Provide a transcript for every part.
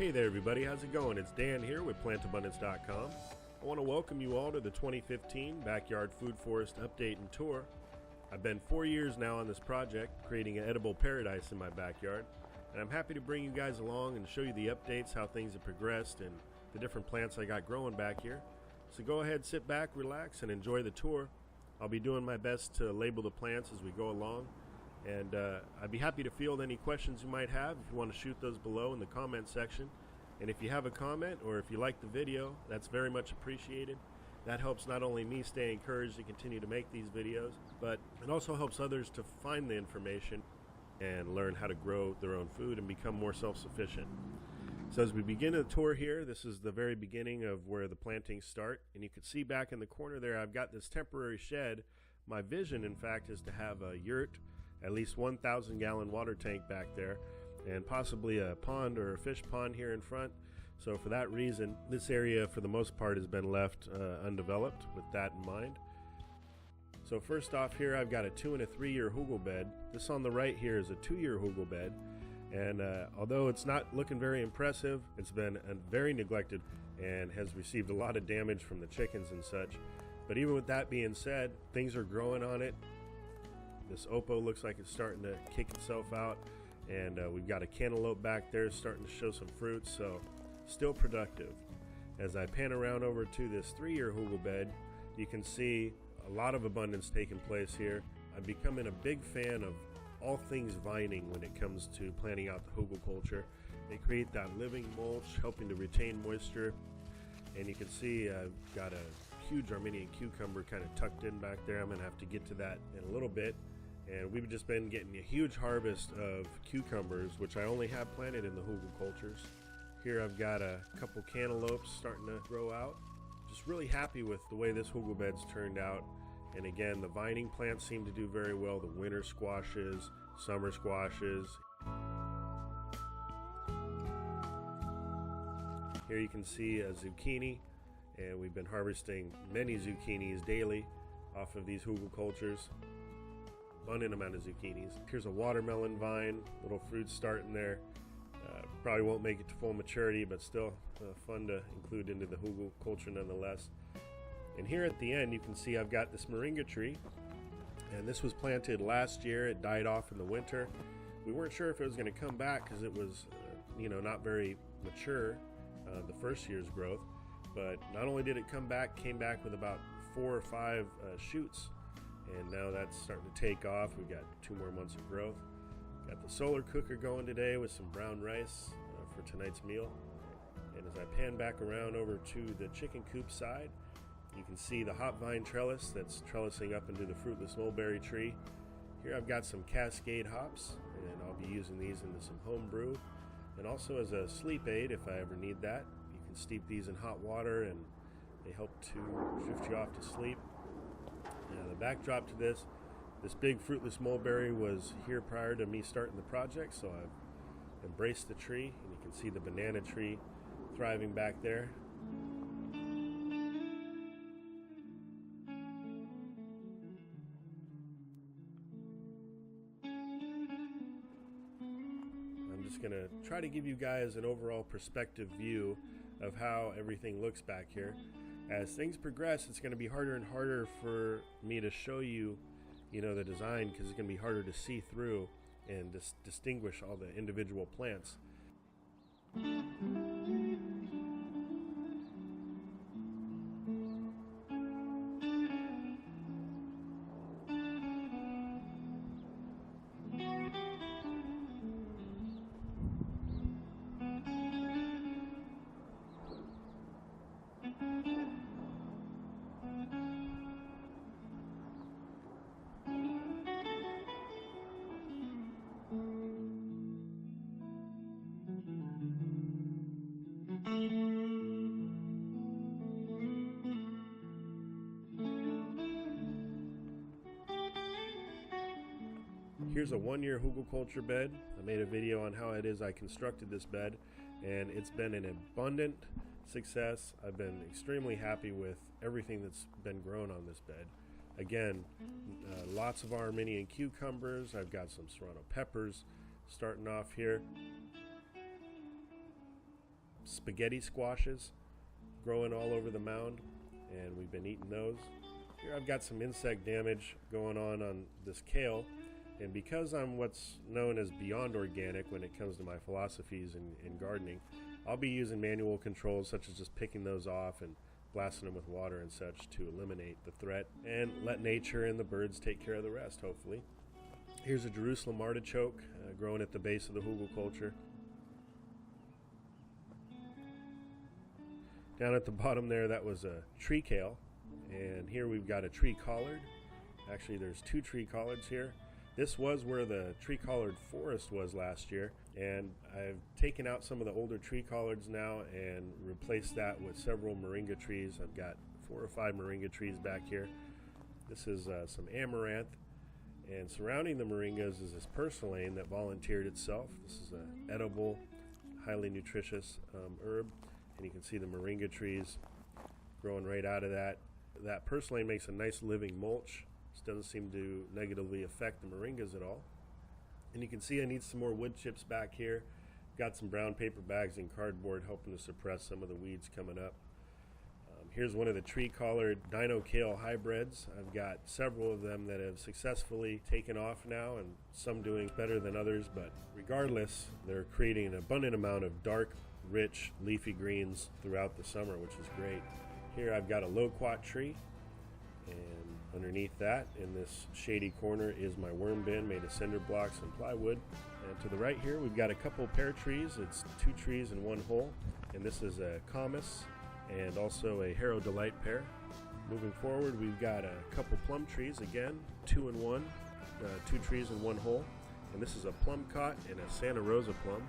Hey there everybody, how's it going? It's Dan here with plantabundance.com. I want to welcome you all to the 2015 Backyard Food Forest Update and Tour. I've been 4 years now on this project, creating an edible paradise in my backyard, and I'm happy to bring you guys along and show you the updates, how things have progressed, and the different plants I got growing back here. So go ahead, sit back, relax, and enjoy the tour. I'll be doing my best to label the plants as we go along, and I'd be happy to field any questions you might have if you want to shoot those below in the comment section. And if you have a comment or if you like the video, that's very much appreciated. That helps not only me stay encouraged to continue to make these videos, but it also helps others to find the information and learn how to grow their own food and become more self-sufficient. So as we begin the tour here, this is the very beginning of where the plantings start, and you can see back in the corner there I've got this temporary shed. My vision, in fact, is to have a yurt, at least 1,000 gallon water tank back there, and possibly a pond or a fish pond here in front. So for that reason, this area for the most part has been left undeveloped with that in mind. So first off here, I've got a 2 and a 3 year hugel bed. This on the right here is a 2-year hugel bed, and although it's not looking very impressive, it's been very neglected and has received a lot of damage from the chickens and such. But even with that being said, things are growing on it. This oppo looks like it's starting to kick itself out, and we've got a cantaloupe back there starting to show some fruits, so still productive. As I pan around over to this 3-year hugel bed, you can see a lot of abundance taking place here. I'm becoming a big fan of all things vining when it comes to planting out the hugel culture. They create that living mulch, helping to retain moisture, and you can see I've got a huge Armenian cucumber kind of tucked in back there. I'm going to have to get to that in a little bit. And we've just been getting a huge harvest of cucumbers, which I only have planted in the hugel cultures. Here I've got a couple cantaloupes starting to grow out. Just really happy with the way this hugel bed's turned out. And again, the vining plants seem to do very well. The winter squashes, summer squashes. Here you can see a zucchini, and we've been harvesting many zucchinis daily off of these hugel cultures. Abundant amount of zucchinis. Here's a watermelon vine, little fruits starting there. Probably won't make it to full maturity, but still fun to include into the hugel culture nonetheless. And here at the end you can see I've got this moringa tree, and this was planted last year. It died off in the winter. We weren't sure if it was going to come back because it was not very mature, the first year's growth, but not only did it come back, came back with about 4 or 5 shoots. And now that's starting to take off. We've got 2 more months of growth. Got the solar cooker going today with some brown rice for tonight's meal. And as I pan back around over to the chicken coop side, you can see the hop vine trellis that's trellising up into the fruitless mulberry tree. Here I've got some Cascade hops, and I'll be using these into some home brew. And also as a sleep aid if I ever need that. You can steep these in hot water and they help to drift you off to sleep. Now the backdrop to this big fruitless mulberry was here prior to me starting the project, so I've embraced the tree, and you can see the banana tree thriving back there. I'm just going to try to give you guys an overall perspective view of how everything looks back here. As things progress, it's going to be harder and harder for me to show you, the design, because it's going to be harder to see through and distinguish all the individual plants. Here's a 1-year hugel culture bed. I made a video on how it is I constructed this bed, and it's been an abundant success. I've been extremely happy with everything that's been grown on this bed. Again, lots of Armenian cucumbers. I've got some serrano peppers starting off here. spaghetti squashes growing all over the mound, and we've been eating those. Here I've got some insect damage going on this kale, and because I'm what's known as beyond organic when it comes to my philosophies in gardening, I'll be using manual controls such as just picking those off and blasting them with water and such to eliminate the threat and let nature and the birds take care of the rest, hopefully. Here's a Jerusalem artichoke growing at the base of the hugelkultur. Down at the bottom there, that was a tree kale, and here we've got a tree collard. Actually, there's two tree collards here. This was where the tree collard forest was last year, and I've taken out some of the older tree collards now and replaced that with several moringa trees. I've got 4 or 5 moringa trees back here. This is some amaranth, and surrounding the moringas is this purslane that volunteered itself. This is an edible, highly nutritious herb, and you can see the moringa trees growing right out of that. That purslane makes a nice living mulch. This doesn't seem to negatively affect the moringas at all. And you can see I need some more wood chips back here. Got some brown paper bags and cardboard helping to suppress some of the weeds coming up. Here's one of the tree collard dino kale hybrids. I've got several of them that have successfully taken off now, and some doing better than others, but regardless, they're creating an abundant amount of dark, rich, leafy greens throughout the summer, which is great. Here I've got a loquat tree, and underneath that, in this shady corner, is my worm bin made of cinder blocks and plywood. And to the right here, we've got a couple pear trees. It's 2 trees in one hole, and this is a Comus and also a Harrow Delight pear. Moving forward, we've got a couple plum trees, again, 2 in 1, 2 trees in one hole. And this is a plum cot and a Santa Rosa plum.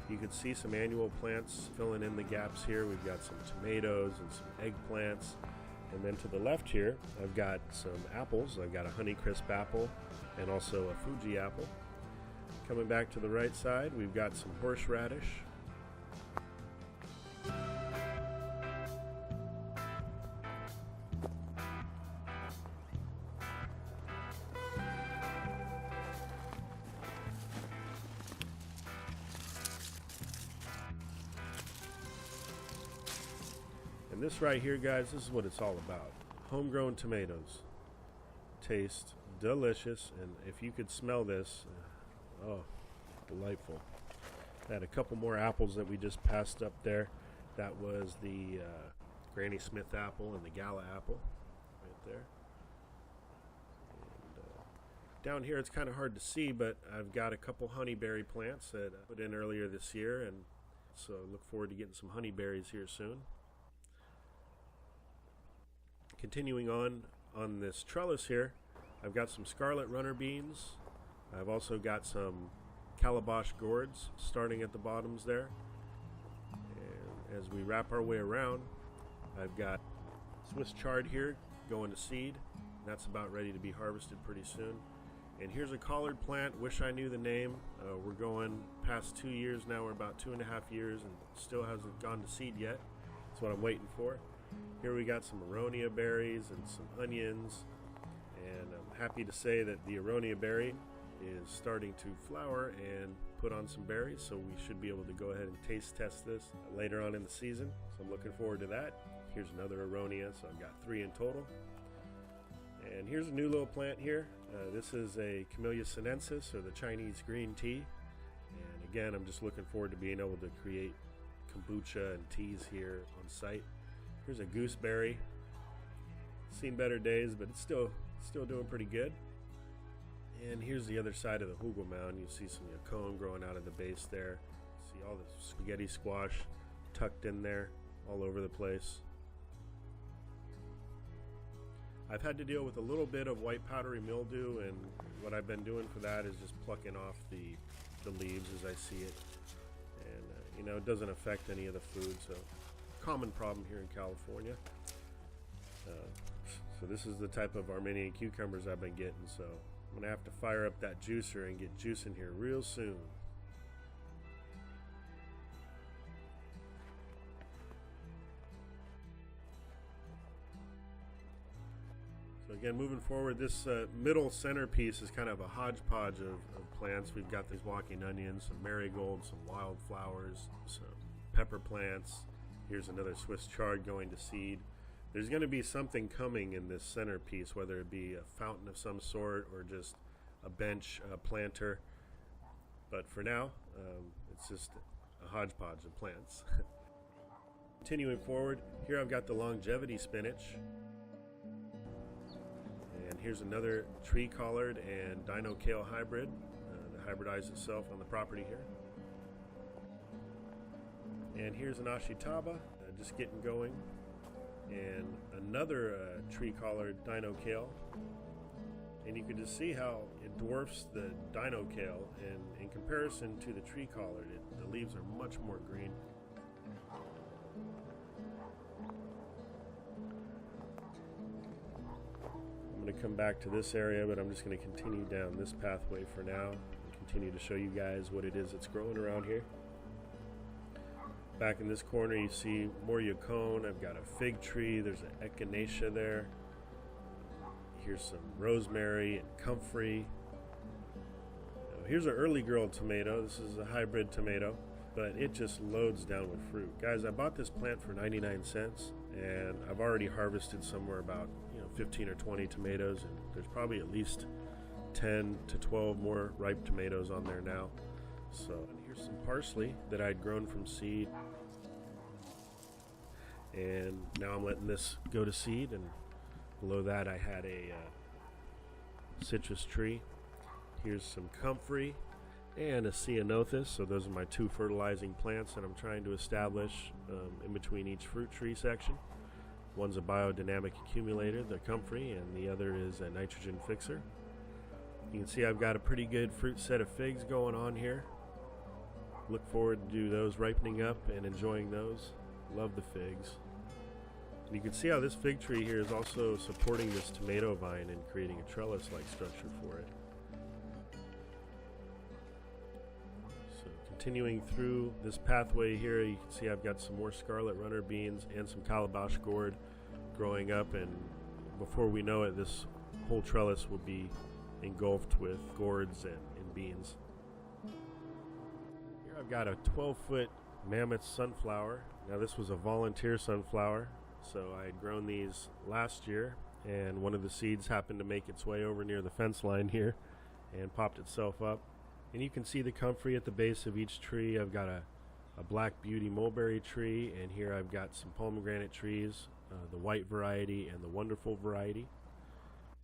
You can see some annual plants filling in the gaps here. We've got some tomatoes and some eggplants. And then to the left here, I've got some apples. I've got a Honeycrisp apple and also a Fuji apple. Coming back to the right side, we've got some horseradish. And this right here, guys, this is what it's all about. Homegrown tomatoes. Taste delicious, and if you could smell this, oh, delightful. I had a couple more apples that we just passed up there. That was the Granny Smith apple and the Gala apple right there. And down here it's kind of hard to see, but I've got a couple honeyberry plants that I put in earlier this year, and so I look forward to getting some honeyberries here soon. Continuing on this trellis here, I've got some scarlet runner beans. I've also got some calabash gourds starting at the bottoms there. And as we wrap our way around, I've got Swiss chard here going to seed. That's about ready to be harvested pretty soon. And here's a collard plant. Wish I knew the name. We're going past 2 years now. We're about 2.5 years and still hasn't gone to seed yet. That's what I'm waiting for. Here we got some aronia berries and some onions, and I'm happy to say that the aronia berry is starting to flower and put on some berries, so we should be able to go ahead and taste test this later on in the season, so I'm looking forward to that. Here's another aronia, so I've got 3 in total. And here's a new little plant here. This is a Camellia sinensis, or the Chinese green tea, and again, I'm just looking forward to being able to create kombucha and teas here on site. Here's a gooseberry. Seen better days, but it's still doing pretty good. And here's the other side of the hugel mound. You see some yacon growing out of the base there. See all the spaghetti squash tucked in there all over the place. I've had to deal with a little bit of white powdery mildew, and what I've been doing for that is just plucking off the leaves as I see it. And it doesn't affect any of the food, so common problem here in California. So this is the type of Armenian cucumbers I've been getting, so I'm gonna have to fire up that juicer and get juice in here real soon. So again, moving forward, this middle centerpiece is kind of a hodgepodge of plants. We've got these walking onions, some marigolds, some wildflowers, some pepper plants. Here's another Swiss chard going to seed. There's going to be something coming in this centerpiece, whether it be a fountain of some sort or just a bench planter. But for now, it's just a hodgepodge of plants. Continuing forward, here I've got the longevity spinach. And here's another tree collard and dino kale hybrid that hybridized itself on the property here. And here's an ashitaba, just getting going. And another tree collard dino kale. And you can just see how it dwarfs the dino kale, and in comparison to the tree collard, the leaves are much more green. I'm going to come back to this area, but I'm just going to continue down this pathway for now and continue to show you guys what it is that's growing around here. Back in this corner you see more yacon. I've got a fig tree, there's an echinacea there. Here's some rosemary and comfrey. Here's an early girl tomato. This is a hybrid tomato, but it just loads down with fruit. Guys, I bought this plant for 99 cents and I've already harvested somewhere about 15 or 20 tomatoes, and there's probably at least 10 to 12 more ripe tomatoes on there now. So, and here's some parsley that I'd grown from seed, and now I'm letting this go to seed. And below that I had a citrus tree. Here's some comfrey and a ceanothus. So those are my two fertilizing plants that I'm trying to establish in between each fruit tree section. One's a biodynamic accumulator, the comfrey, and the other is a nitrogen fixer. You can see I've got a pretty good fruit set of figs going on here. Look forward to those ripening up and enjoying those. Love the figs. And you can see how this fig tree here is also supporting this tomato vine and creating a trellis-like structure for it. So continuing through this pathway here, you can see I've got some more scarlet runner beans and some calabash gourd growing up, and before we know it, this whole trellis will be engulfed with gourds and beans. Here I've got a 12-foot mammoth sunflower. Now this was a volunteer sunflower, so I had grown these last year, and one of the seeds happened to make its way over near the fence line here and popped itself up. And you can see the comfrey at the base of each tree. I've got a black beauty mulberry tree, and here I've got some pomegranate trees, the white variety and the wonderful variety.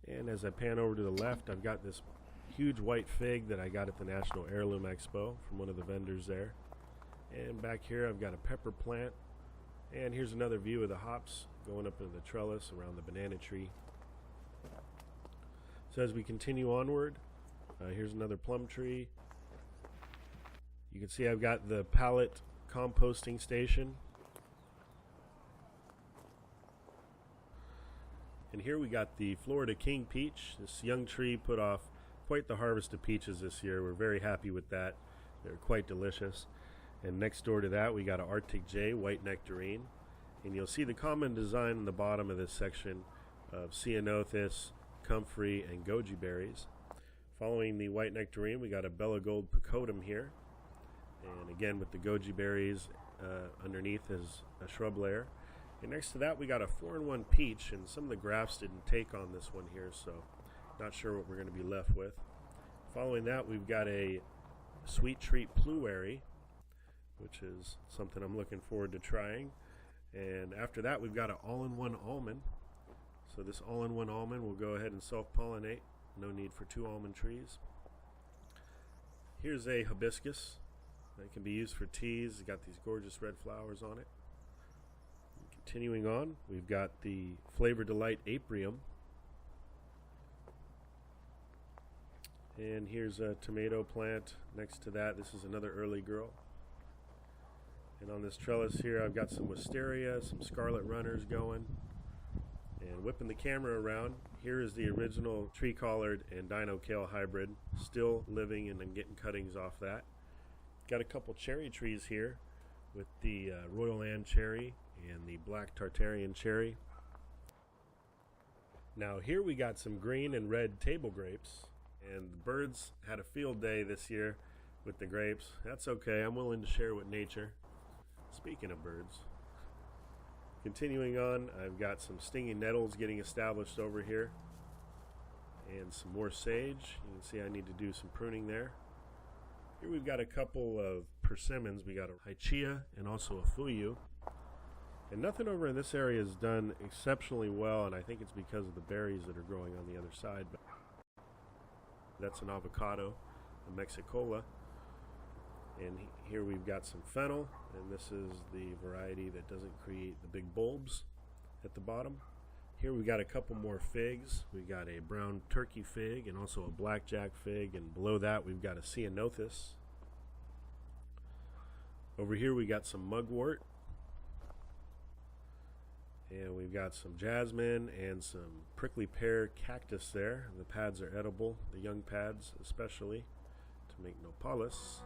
And as I pan over to the left, I've got this huge white fig that I got at the National Heirloom Expo from one of the vendors there. And back here I've got a pepper plant, and here's another view of the hops going up into the trellis around the banana tree. So as we continue onward, here's another plum tree. You can see I've got the pallet composting station. And here we got the Florida King Peach. This young tree put off quite the harvest of peaches this year. We're very happy with that. They're quite delicious. And next door to that we got an Arctic J, white nectarine. And you'll see the common design in the bottom of this section of ceanothus, comfrey, and goji berries. Following the white nectarine, we got a Bella Gold Pacotum here. And again with the goji berries underneath as a shrub layer. And next to that we got a 4-in-1 peach, and some of the grafts didn't take on this one here, so not sure what we're going to be left with. Following that we've got a Sweet Treat Pluary, which is something I'm looking forward to trying. And after that we've got an all-in-one almond. So this all-in-one almond will go ahead and self-pollinate. No need for 2 almond trees. Here's a hibiscus that can be used for teas. It's got these gorgeous red flowers on it. Continuing on, we've got the Flavor Delight Apium. And here's a tomato plant next to that. This is another early girl. And on this trellis here I've got some wisteria, some scarlet runners going. And whipping the camera around, here is the original tree collard and dino kale hybrid, still living, and I'm getting cuttings off that. Got a couple cherry trees here with the Royal Anne cherry and the black Tartarian cherry. Now here we got some green and red table grapes, and the birds had a field day this year with the grapes. That's okay, I'm willing to share with nature, Speaking of birds, continuing on, I've got some stinging nettles getting established over here and some more sage. You can see I need to do some pruning there. Here we've got a couple of persimmons. We got a hychia and also a fuyu. And nothing over in this area is done exceptionally well, and I think it's because of the berries that are growing on the other side. But that's an avocado, a Mexicola. And here we've got some fennel, and this is the variety that doesn't create the big bulbs at the bottom. Here we've got a couple more figs. We've got a brown turkey fig and also a blackjack fig, and below that we've got a ceanothus. Over here we got some mugwort, and we've got some jasmine and some prickly pear cactus there. The pads are edible, the young pads especially, to make nopales.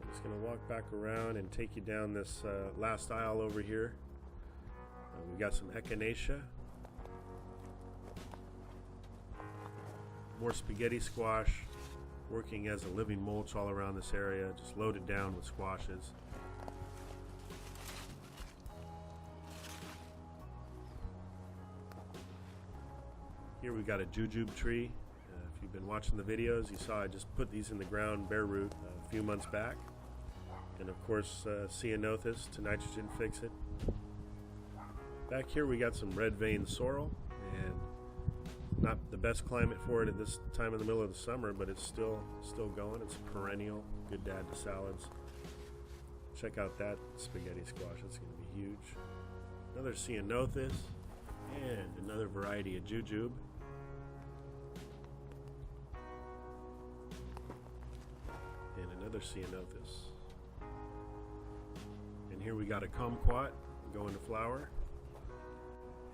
I'm just going to walk back around and take you down this last aisle over here. We've got some echinacea, more spaghetti squash, working as a living mulch all around this area, just loaded down with squashes. Here we've got a jujube tree. If you've been watching the videos, you saw I just put these in the ground bare root a few months back. And of course, ceanothus to nitrogen fix it. Back here we got some red vein sorrel, and not the best climate for it at this time in the middle of the summer, but it's still going. It's a perennial, good to add to salads. Check out that spaghetti squash, it's going to be huge. Another ceanothus and another variety of jujube. And another ceanothus. And here we got a kumquat going to flower.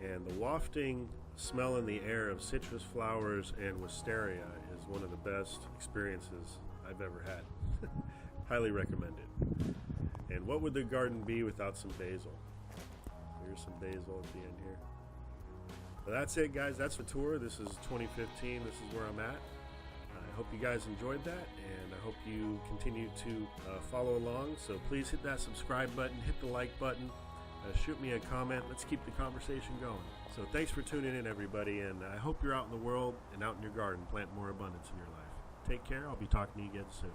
And the wafting smell in the air of citrus flowers and wisteria is one of the best experiences I've ever had. Highly recommend it. And what would the garden be without some basil? Here's some basil at the end here. Well, that's it, guys. That's the tour. This is 2015. This is where I'm at. I hope you guys enjoyed that, and I hope you continue to follow along. So please hit that subscribe button, hit the like button, shoot me a comment. Let's keep the conversation going. So thanks for tuning in, everybody, and I hope you're out in the world and out in your garden planting more abundance in your life. Take care. I'll be talking to you again soon.